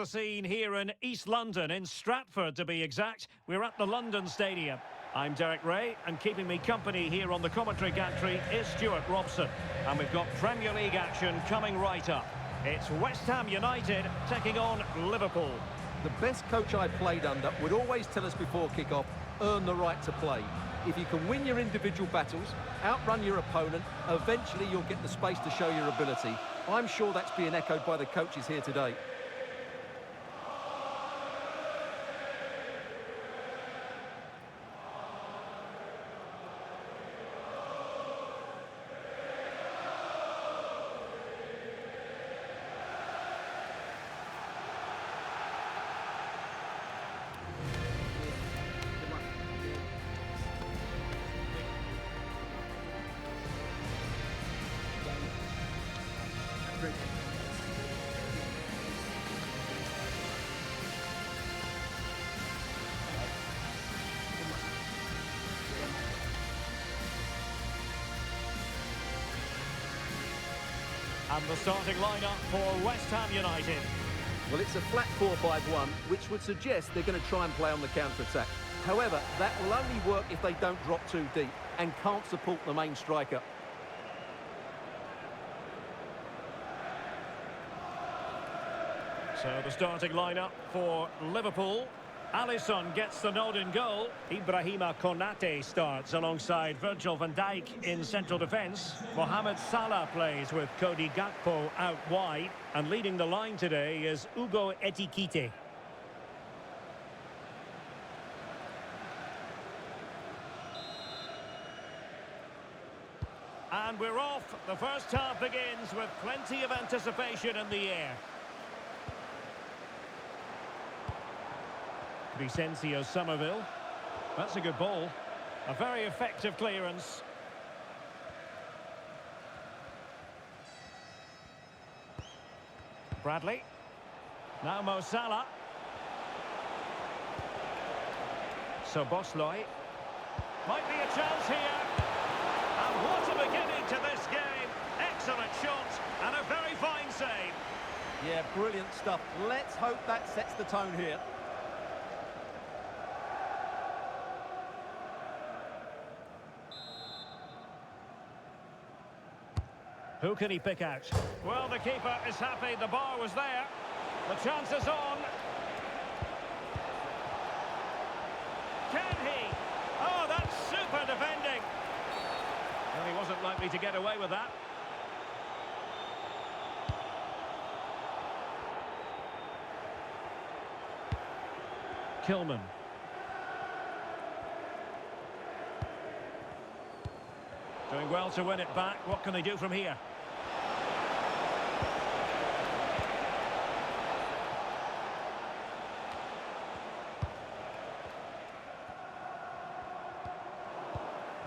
The scene here in East London, in Stratford to be exact. We're at the London Stadium. I'm Derek Ray, and keeping me company here on the commentary gantry is Stuart Robson. And we've got Premier League action coming right up. It's West Ham United taking on Liverpool. The best coach I played under would always tell us before kick-off, earn the right to play. If you can win your individual battles, outrun your opponent, eventually you'll get the space to show your ability. I'm sure that's being echoed by the coaches here today. And the starting lineup for West Ham United. Well, it's a flat 4-5-1, which would suggest they're going to try and play on the counter-attack. However, that will only work if they don't drop too deep and can't support the main striker. So the starting lineup for Liverpool. Alisson gets the nod in goal. Ibrahima Konate starts alongside Virgil van Dijk in central defence. Mohamed Salah plays with Cody Gakpo out wide. And leading the line today is Ugo Etikite. And we're off. The first half begins with plenty of anticipation in the air. Vicencio Somerville. That's a good ball. A very effective clearance. Bradley. Now Mo Salah. So Bosley. Might be a chance here. And what a beginning to this game. Excellent shot and a very fine save. Yeah, brilliant stuff. Let's hope that sets the tone here. Who can he pick out? Well, the keeper is happy. The bar was there. The chance is on. Can he? Oh, that's super defending. Well, he wasn't likely to get away with that. Kilman. Doing well to win it back. What can they do from here?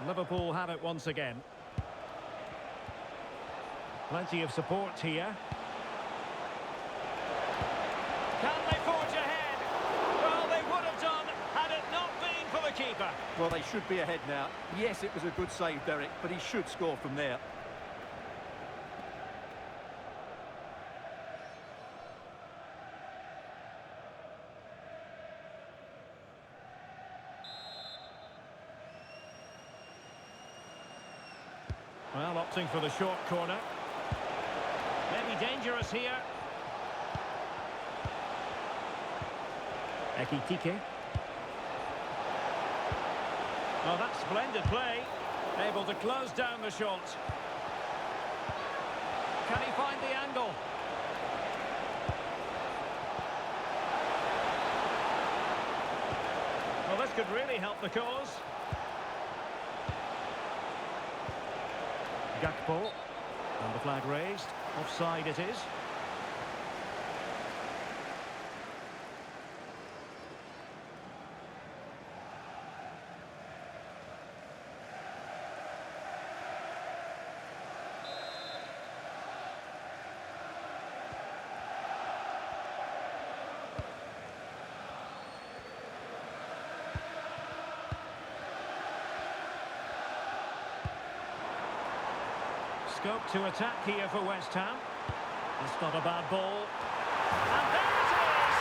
Liverpool have it once again. Plenty of support here. Can they forge ahead? Well, they would have done had it not been for the keeper. Well, they should be ahead now. Yes, it was a good save, Derek, but he should score from there. Well, opting for the short corner. Maybe dangerous here. Ekitike. Oh, that's splendid play. Able to close down the shot. Can he find the angle? Well, this could really help the cause. Gakpo, and the flag raised. Offside it is. Scope to attack here for West Ham. It's not a bad ball. And there it is!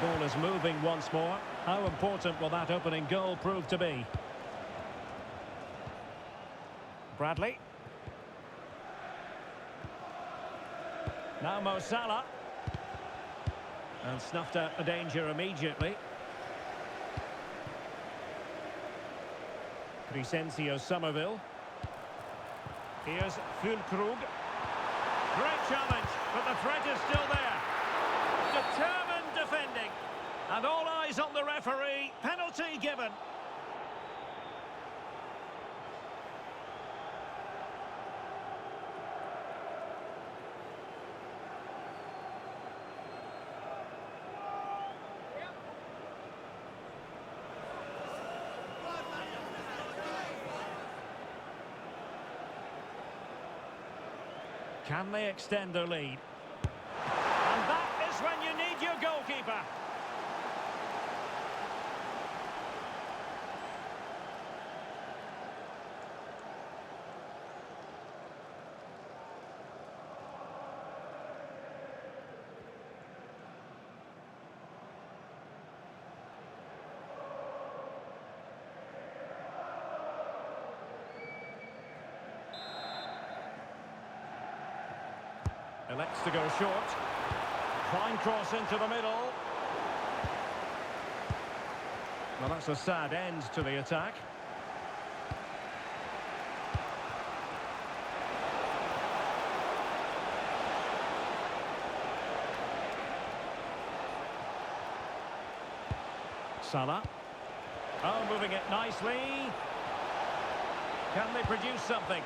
Ball is moving once more. How important will that opening goal prove to be? Bradley. Now Mo Salah. And snuffed out the danger immediately. Crescencio Somerville. Here's Füllkrug. Great challenge, but the threat is still there. Determined defending. And all eyes on the referee. Penalty given. Can they extend their lead? And that is when you need your goalkeeper. Elects to go short. Fine cross into the middle. Well, that's a sad end to the attack. Salah. Oh, moving it nicely. Can they produce something?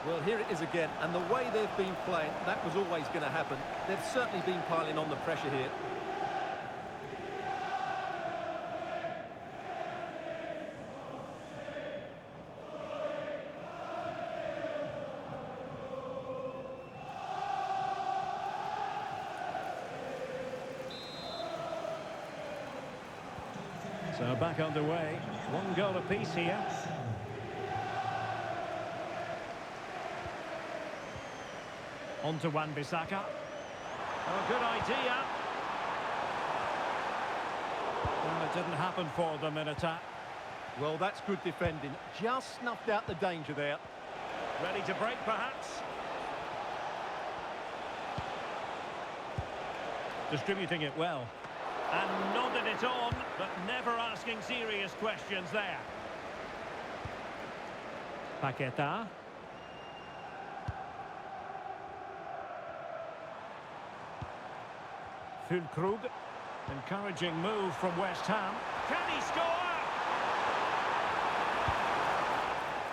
Well, here it is again, and the way they've been playing, that was always going to happen. They've certainly been piling on the pressure here. So back underway. One goal apiece here. On to Wan-Bissaka. Oh, good idea. Well, it didn't happen for them in attack. Well, that's good defending. Just snuffed out the danger there. Ready to break, perhaps. Distributing it well. And nodded it on, but never asking serious questions there. Paqueta. Füllkrug. Encouraging move from West Ham. Can he score?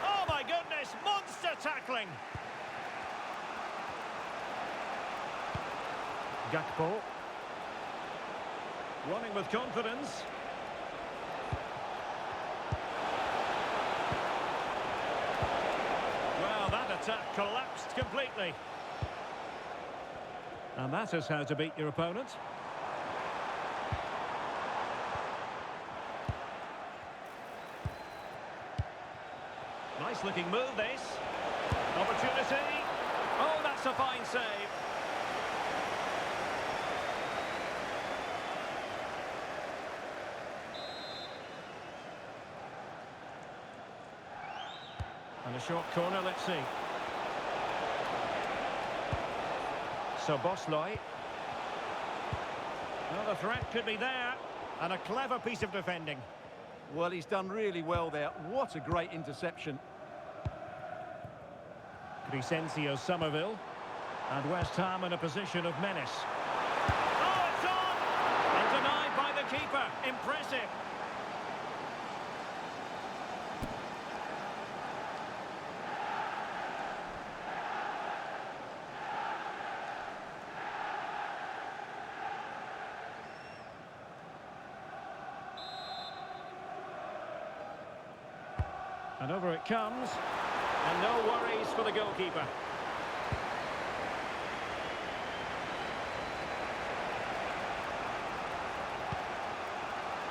Oh my goodness, monster tackling. Gakpo. Running with confidence. Well, that attack collapsed completely. And that is how to beat your opponent. Nice looking move, this. Opportunity. Oh, that's a fine save. And a short corner, let's see. Szoboszlai. Well, the threat could be there. And a clever piece of defending. Well, he's done really well there. What a great interception. Crescencio Somerville. And West Ham in a position of menace. Oh, it's on! And denied by the keeper. Impressive. And over it comes. And no worries for the goalkeeper.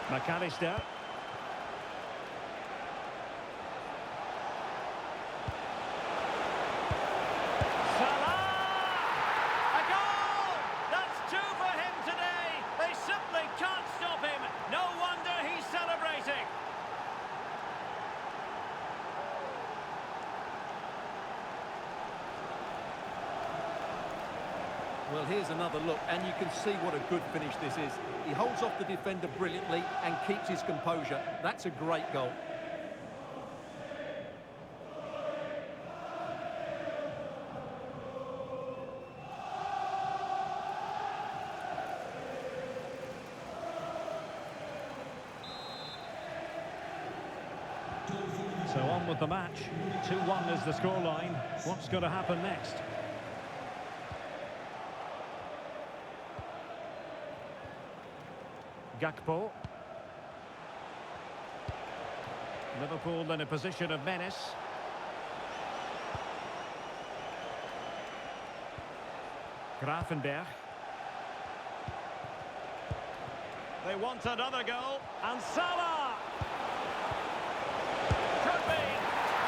McAllister. Salah! A goal! That's two for him today. They simply can't stop him. No wonder he's celebrating. Well, here's another look, and you can see what a good finish this is. He holds off the defender brilliantly and keeps his composure. That's a great goal. So on with the match. 2-1 is the scoreline. What's going to happen next? Gakpo. Liverpool in a position of menace. Grafenberg. They want another goal. And Salah! Could be.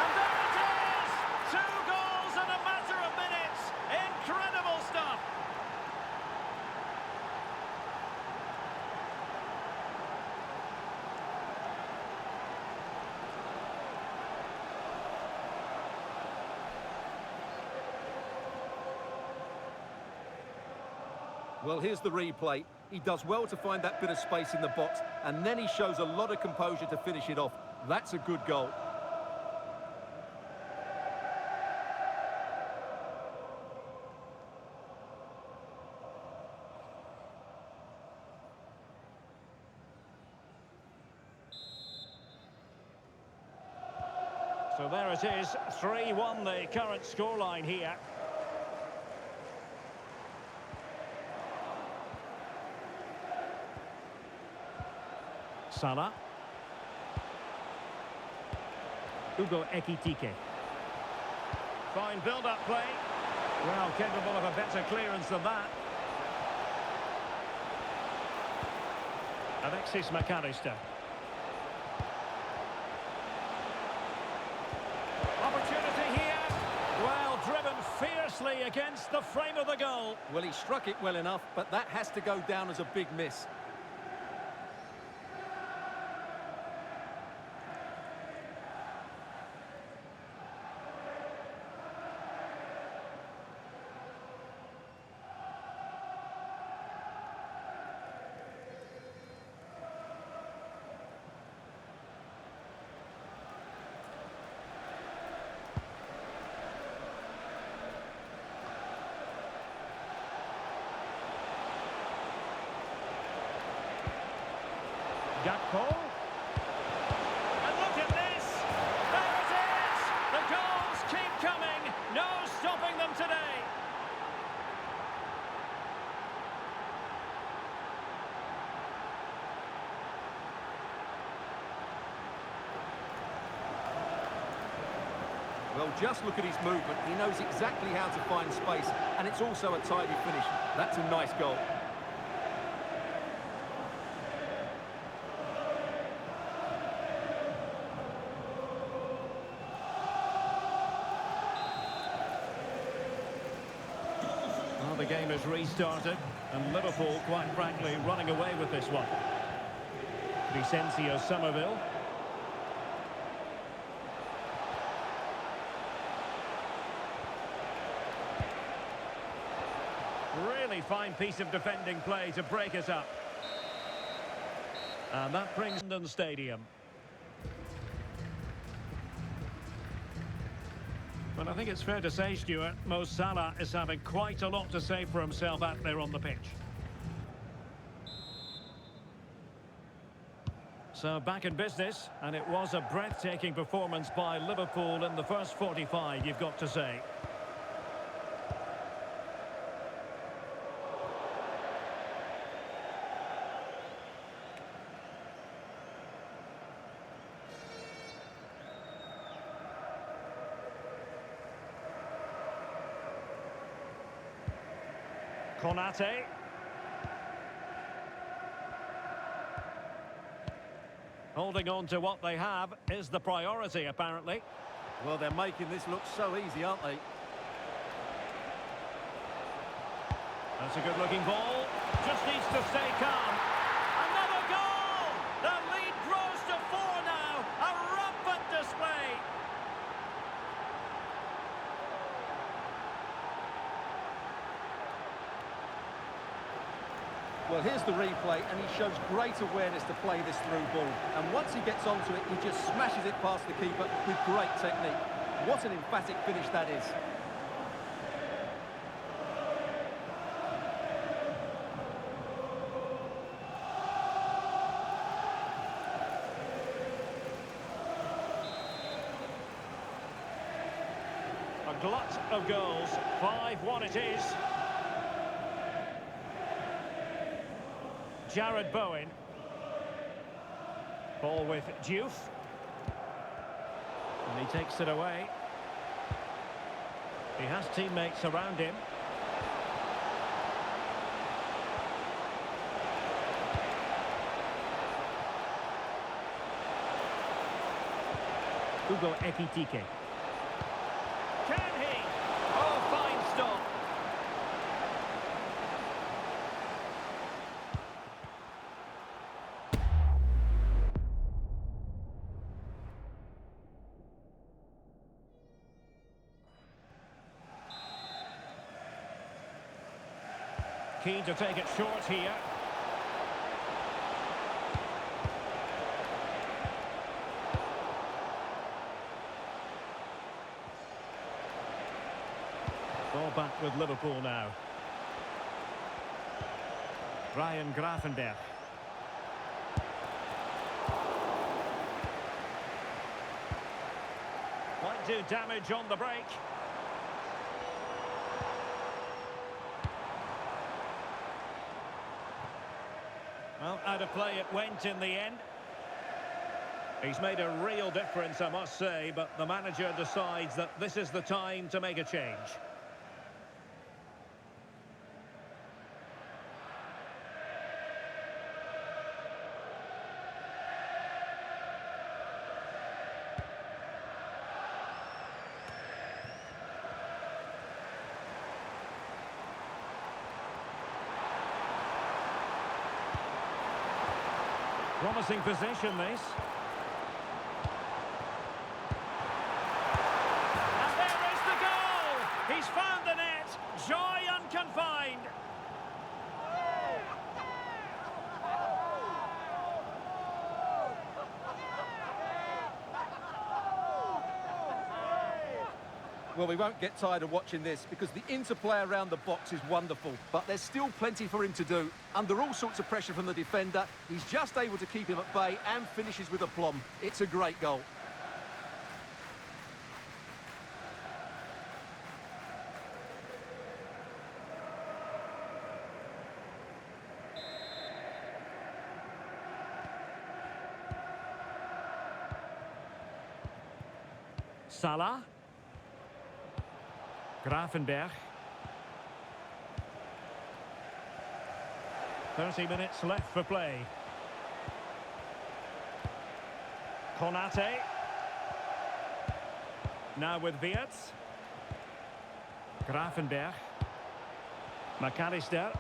And there it is! 2 goals in a matter of minutes. Incredible stuff. Well, here's the replay. He does well to find that bit of space in the box, and then he shows a lot of composure to finish it off. That's a good goal. So there it is, 3-1 the current scoreline here. Salah. Hugo Ekitike. Fine build-up play. Well, capable of a better clearance than that. Alexis McAllister. Opportunity here. Well, driven fiercely against the frame of the goal. Well, he struck it well enough, but that has to go down as a big miss. Gakpo. And look at this! There it is! The goals keep coming! No stopping them today! Well, just look at his movement. He knows exactly how to find space, and it's also a tidy finish. That's a nice goal. The game has restarted, and Liverpool, quite frankly, running away with this one. Vicencio Somerville. Really fine piece of defending play to break us up. And that brings London Stadium. But I think it's fair to say, Stuart, Mo Salah is having quite a lot to say for himself out there on the pitch. So back in business, and it was a breathtaking performance by Liverpool in the first 45, you've got to say. Konate. Holding on to what they have is the priority, apparently. Well, they're making this look so easy, aren't they? That's a good-looking ball. Just needs to stay calm. Another goal! The lead grows to 4 now. A rampant display. Well, here's the replay, and he shows great awareness to play this through ball. And once he gets onto it, he just smashes it past the keeper with great technique. What an emphatic finish that is. A glut of goals. 5-1 it is. Jared Bowen. Ball with Diouf. And he takes it away. He has teammates around him. Hugo Ekitike. Can he? Oh, fine stop. Keen to take it short here. Ball back with Liverpool now. Ryan Gravenberch. Might do damage on the break. Well, out of play it went in the end. He's made a real difference, I must say, but the manager decides that this is the time to make a change. Promising position, this. And there is the goal! He's found the net! Joy unconfined! Well, we won't get tired of watching this because the interplay around the box is wonderful, but there's still plenty for him to do. Under all sorts of pressure from the defender, he's just able to keep him at bay and finishes with aplomb. It's a great goal. Salah. Gravenberch. 30 minutes left for play. Konate. Now with Wirtz. Gravenberch. McAllister.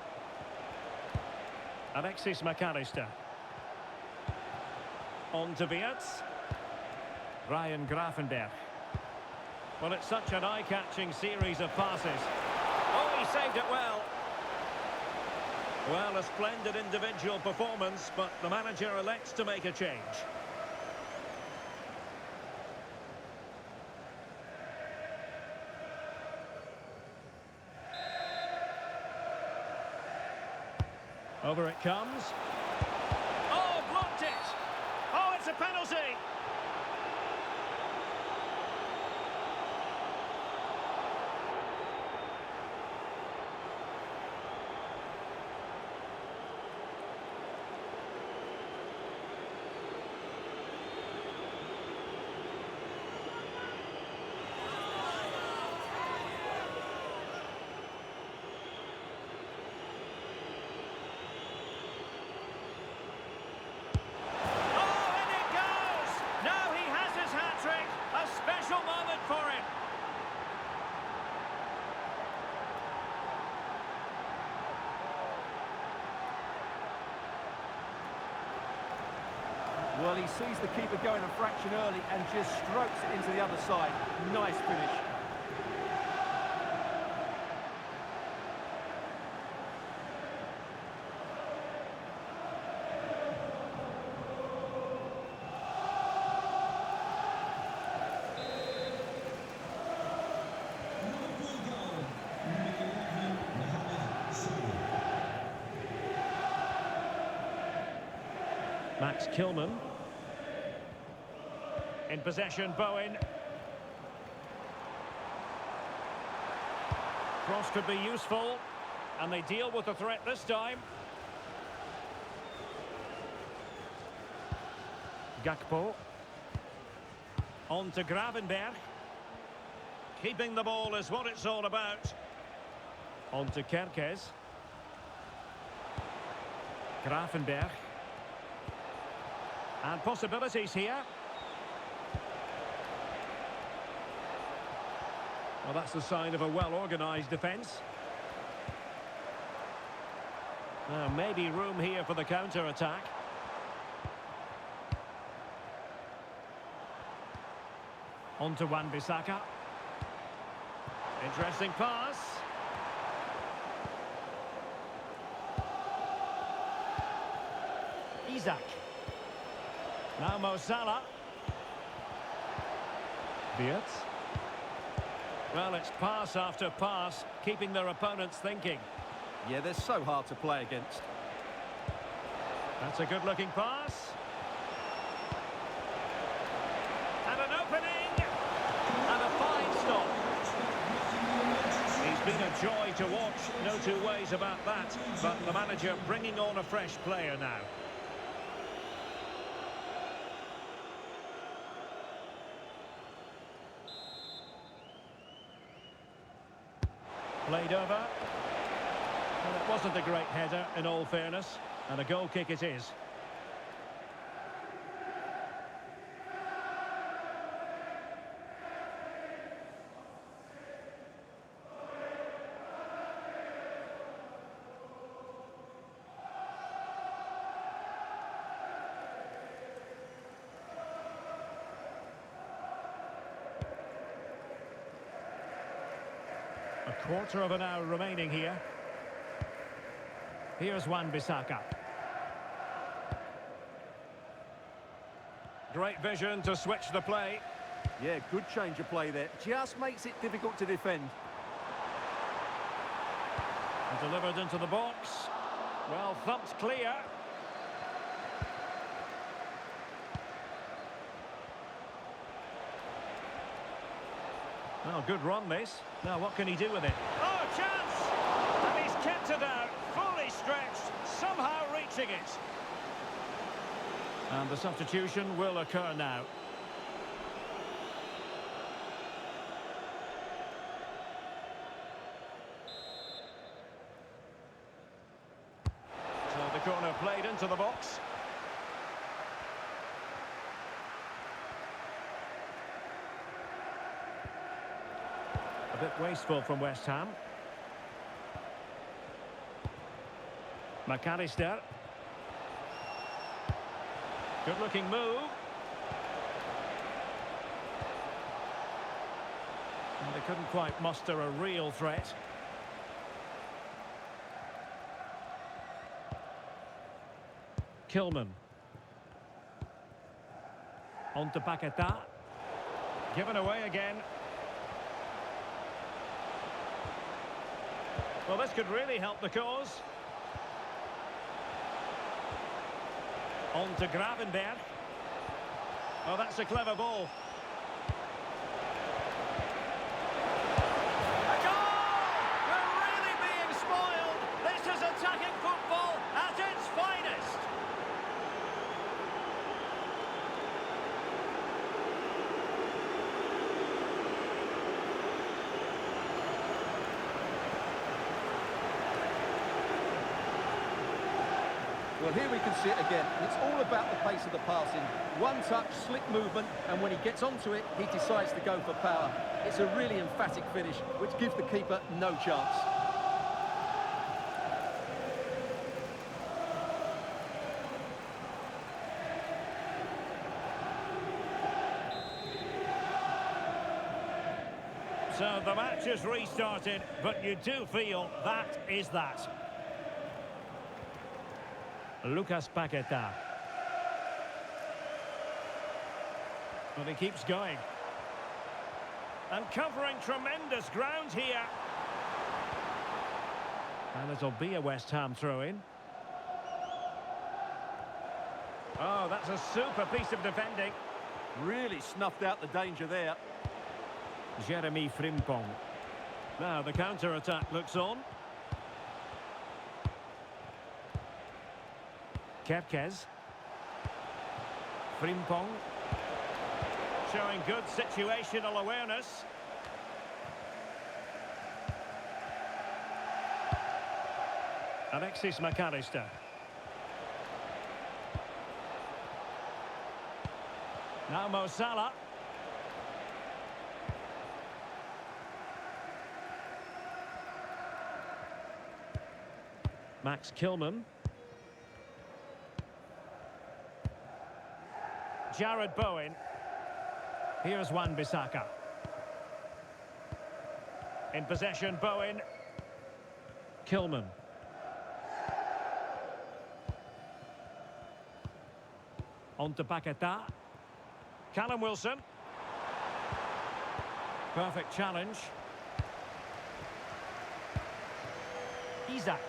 Alexis McAllister. On to Wirtz. Ryan Gravenberch. Well, it's such an eye-catching series of passes. Oh, he saved it well. Well, a splendid individual performance, but the manager elects to make a change. Over it comes. Oh, blocked it! Oh, it's a penalty! Well, he sees the keeper going a fraction early and just strokes it into the other side. Nice finish. Max Kilman. In possession, Bowen. Cross could be useful, and they deal with the threat this time. Gakpo. On to Gravenberg. Keeping the ball is what it's all about. On to Kerkez. Gravenberg. And possibilities here. Well, that's the sign of a well-organised defence. Maybe room here for the counter-attack. On to Wan-Bissaka. Interesting pass. Isak. Now Mo Salah. Beats. Well, it's pass after pass, keeping their opponents thinking. Yeah, they're so hard to play against. That's a good-looking pass. And an opening. And a fine stop. He's been a joy to watch, no two ways about that. But the manager bringing on a fresh player now. Played over. Well, it wasn't a great header, in all fairness, and a goal kick it is. A quarter of an hour remaining here. Here's Wan-Bissaka. Great vision to switch the play. Yeah, good change of play there. Just makes it difficult to defend. And delivered into the box. Well, thumped clear. Well, good run this. Now what can he do with it? Oh, chance! And he's kept it out, fully stretched, somehow reaching it. And the substitution will occur now. So the corner played into the box. A bit wasteful from West Ham. McAllister. Good-looking move. And they couldn't quite muster a real threat. Kilman. On to Paquetá. Given away again. Well, this could really help the cause. On to Gravenberg. Oh, that's a clever ball. A goal! We're really being spoiled. This is attacking football at its finest. Well, here we can see it again. It's all about the pace of the passing. One touch, slick movement, and when he gets onto it, he decides to go for power. It's a really emphatic finish, which gives the keeper no chance. So the match is restarted, but you do feel that is that. Lucas Paqueta. But he keeps going. And covering tremendous ground here. And it'll be a West Ham throw-in. Oh, that's a super piece of defending. Really snuffed out the danger there. Jeremy Frimpong. Now the counter-attack looks on. Kerkez. Frimpong. Showing good situational awareness. Alexis McAllister. Now Mo Salah. Max Kilman. Jared Bowen. Here's Wan-Bissaka. In possession, Bowen. Kilman. On to Paqueta. Callum Wilson. Perfect challenge. Isak.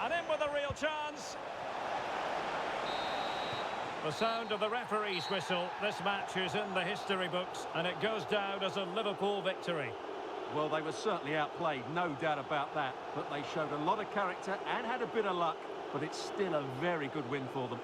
And in with a real chance. The sound of the referee's whistle. This match is in the history books, and it goes down as a Liverpool victory. Well, they were certainly outplayed, no doubt about that. But they showed a lot of character and had a bit of luck. But it's still a very good win for them.